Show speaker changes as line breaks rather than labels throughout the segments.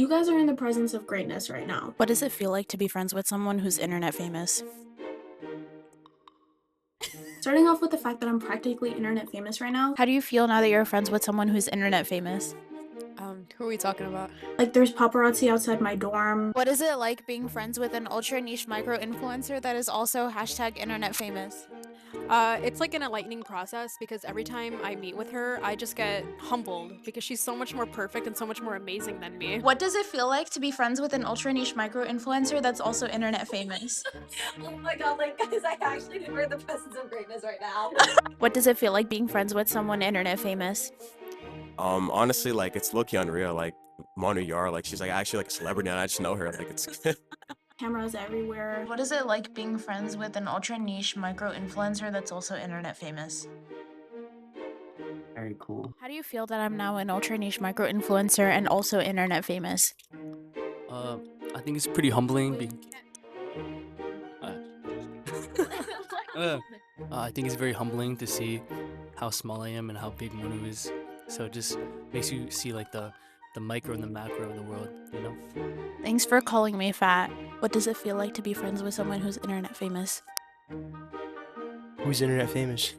You guys are in the presence of greatness right now.
What does it feel like to be friends with someone who's internet famous?
Starting off with the fact that I'm practically internet famous right now.
How do you feel now that you're friends with someone who's internet famous?
Who are we talking about?
Like, there's paparazzi outside my dorm.
What is it like being friends with an ultra niche micro influencer that is also hashtag internet famous?
It's like an enlightening process because every time I meet with her, I just get humbled because she's so much more perfect and so much more amazing than me.
What does it feel like to be friends with an ultra niche micro influencer that's also internet famous?
Oh my god, like guys, I actually think we're in the presence of greatness right now.
What does it feel like being friends with someone internet famous?
Honestly, like it's low-key unreal. Like Manu Yar, like she's like actually like a celebrity and I just know her. Like it's
Cameras everywhere.
What is it like being friends with an ultra niche micro influencer that's also internet famous?
Very cool.
How do you feel that I'm now an ultra niche micro influencer and also internet famous?
I think it's pretty humbling. I think it's very humbling to see how small I am and how big Monu is. So it just makes you see like the micro and the macro of the world, you know?
Thanks for calling me fat. What does it feel like to be friends with someone who's internet famous?
Who's internet famous?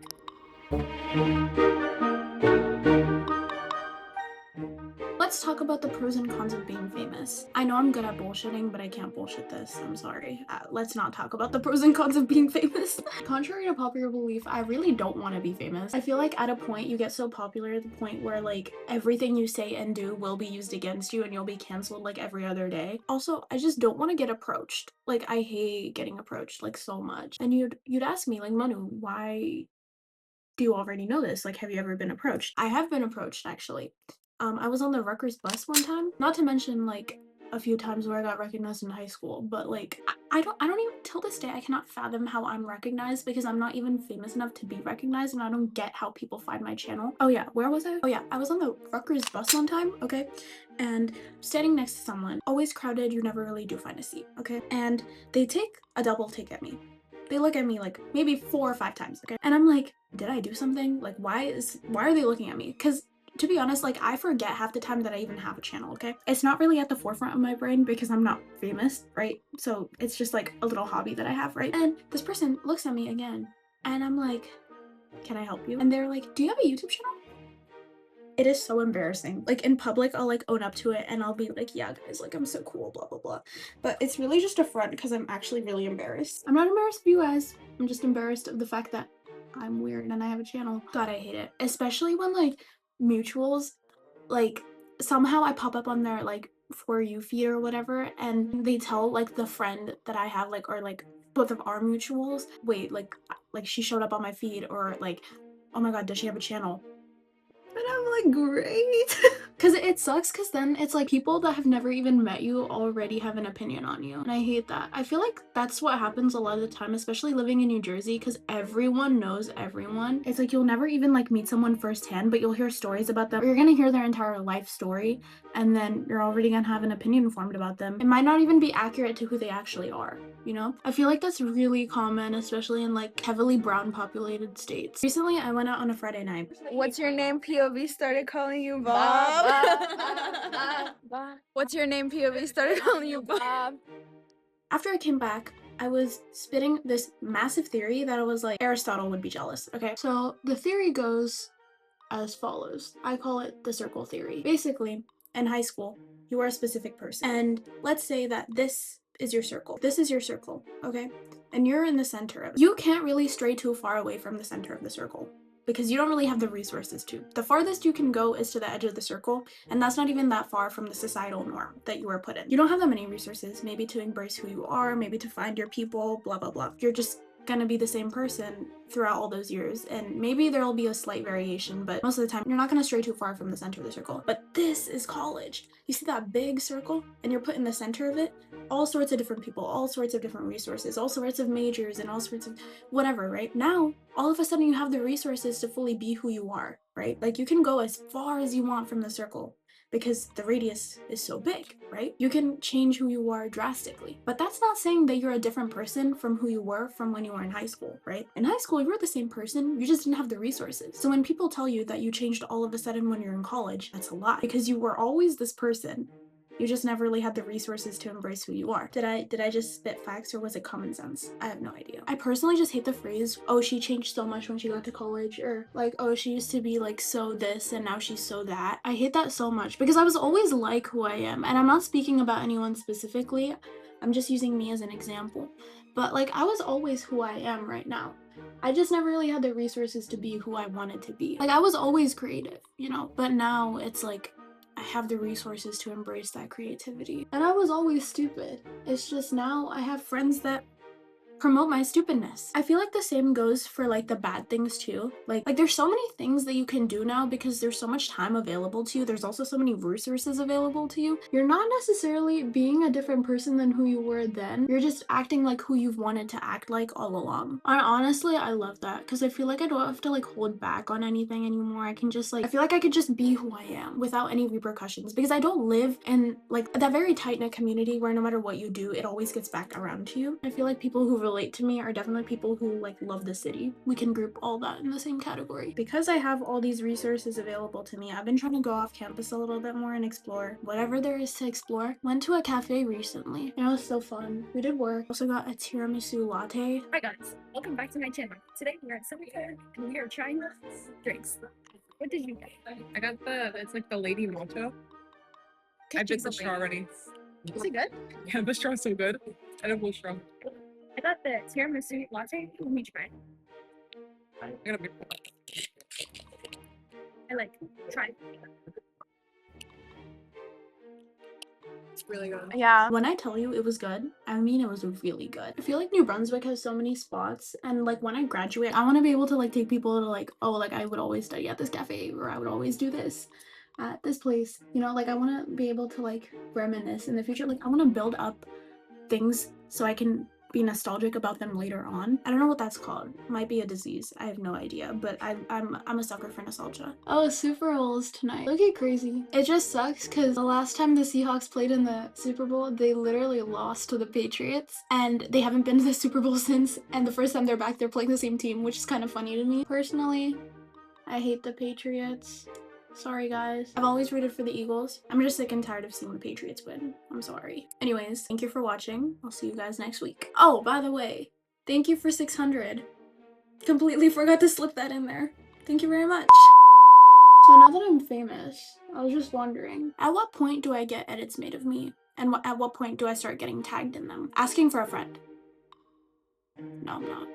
Let's talk about the pros and cons of being famous. I know I'm good at bullshitting, but I can't bullshit this. I'm sorry. Let's not talk about the pros and cons of being famous. Contrary to popular belief, I really don't want to be famous. I feel like at a point you get so popular at the point where like everything you say and do will be used against you and you'll be canceled like every other day. Also, I just don't want to get approached. Like I hate getting approached like so much. And you'd ask me like, Manu, why do you already know this? Like, have you ever been approached? I have been approached actually. I was on the Rutgers bus one time, not to mention like a few times where I got recognized in high school, but like I don't even till this day I cannot fathom how I'm recognized because I'm not even famous enough to be recognized and I don't get how people find my channel. Oh yeah, where was I? Oh yeah, I was on the Rutgers bus one time, okay? And standing next to someone, always crowded, you never really do find a seat, okay? And they take a double take at me. They look at me like maybe 4 or 5 times, okay? And I'm like, did I do something? Like why are they looking at me? Because to be honest, like I forget half the time that I even have a channel, okay? It's not really at the forefront of my brain because I'm not famous, right? So it's just like a little hobby that I have, right? And this person looks at me again and I'm like, can I help you? And they're like, do you have a YouTube channel? It is so embarrassing. Like in public, I'll like own up to it and I'll be like, yeah guys, like I'm so cool, blah, blah, blah. But it's really just a front because I'm actually really embarrassed. I'm not embarrassed of you guys. I'm just embarrassed of the fact that I'm weird and I have a channel. God, I hate it. Especially when like mutuals, like somehow I pop up on their like For You feed or whatever and they tell like the friend that I have like or like both of our mutuals, wait, like she showed up on my feed or like, oh my god, does she have a channel? And I'm like, great. Because it sucks because then it's like people that have never even met you already have an opinion on you. And I hate that. I feel like that's what happens a lot of the time, especially living in New Jersey because everyone knows everyone. It's like you'll never even like meet someone firsthand, but you'll hear stories about them. Or you're gonna hear their entire life story and then you're already gonna have an opinion formed about them. It might not even be accurate to who they actually are, you know? I feel like that's really common, especially in like heavily brown populated states. Recently, I went out on a Friday night.
What's your name? POV started calling you Bob. What's your name? POV started calling you Bob.
After I came back, I was spitting this massive theory that I was like, Aristotle would be jealous, okay? So the theory goes as follows. I call it the circle theory. Basically, in high school, you are a specific person. And let's say that this is your circle. This is your circle, okay? And you're in the center of it. You can't really stray too far away from the center of the circle because you don't really have the resources to. The farthest you can go is to the edge of the circle, and that's not even that far from the societal norm that you were put in. You don't have that many resources, maybe to embrace who you are, maybe to find your people, blah, blah, blah. You're just gonna be the same person throughout all those years, and maybe there'll be a slight variation, but most of the time you're not gonna stray too far from the center of the circle. But this is college. You see that big circle and you're put in the center of it, all sorts of different people, all sorts of different resources, all sorts of majors and all sorts of whatever, right? Now all of a sudden you have the resources to fully be who you are, right? Like you can go as far as you want from the circle because the radius is so big, right? You can change who you are drastically. But that's not saying that you're a different person from who you were from when you were in high school, right? In high school, you were the same person, you just didn't have the resources. So when people tell you that you changed all of a sudden when you're in college, that's a lie because you were always this person. You just never really had the resources to embrace who you are. Did I just spit facts, or was it common sense? I have no idea. I personally just hate the phrase, oh, she changed so much when she got to college, or like, oh, she used to be like so this and now she's so that. I hate that so much because I was always like who I am, and I'm not speaking about anyone specifically. I'm just using me as an example. But like, I was always who I am right now. I just never really had the resources to be who I wanted to be. Like, I was always creative, you know, but now it's like I have the resources to embrace that creativity. And I was always stupid. It's just now I have friends that promote my stupidness. I feel like the same goes for like the bad things too. Like there's so many things that you can do now because there's so much time available to you. There's also so many resources available to you. You're not necessarily being a different person than who you were then. You're just acting like who you've wanted to act like all along. And honestly, I love that because I feel like I don't have to like hold back on anything anymore. I can just like, I feel like I could just be who I am without any repercussions because I don't live in like that very tight-knit community where no matter what you do, it always gets back around to you. I feel like people who relate to me are definitely people who like love the city. We can group all that in the same category. Because I have all these resources available to me, I've been trying to go off campus a little bit more and explore whatever there is to explore. Went to a cafe recently and it was so fun. We did work. Also got a tiramisu latte.
Hi guys, welcome back to my channel. Today we are at Summerfair and we are trying drinks. What did you get?
I got it's like the lady matcha. I bit the straw already.
Is it good?
Yeah, the straw's so good. Edible straw.
I got the tiramisu latte. Let me try.
I gotta be.
I like try.
It's really good.
Yeah.
When I tell you it was good, I mean it was really good. I feel like New Brunswick has so many spots, and like when I graduate, I want to be able to like take people to like, oh, like I would always study at this cafe, or I would always do this at this place. You know, like I want to be able to like reminisce in the future. Like I want to build up things so I can be nostalgic about them later on. I don't know what that's called. Might be a disease. I have no idea, but I'm a sucker for nostalgia. Oh, Super Bowl is tonight. Look at crazy. It just sucks because the last time the Seahawks played in the Super Bowl, they literally lost to the Patriots, and they haven't been to the Super Bowl since, and the first time they're back, they're playing the same team, which is kind of funny to me. Personally, I hate the Patriots. Sorry guys. I've always rooted for the Eagles. I'm just sick and tired of seeing the Patriots win. I'm sorry. Anyways, thank you for watching. I'll see you guys next week. Oh, by the way, thank you for 600. Completely forgot to slip that in there. Thank you very much. So now that I'm famous, I was just wondering, at what point do I get edits made of me? And at what point do I start getting tagged in them? Asking for a friend. No, I'm not.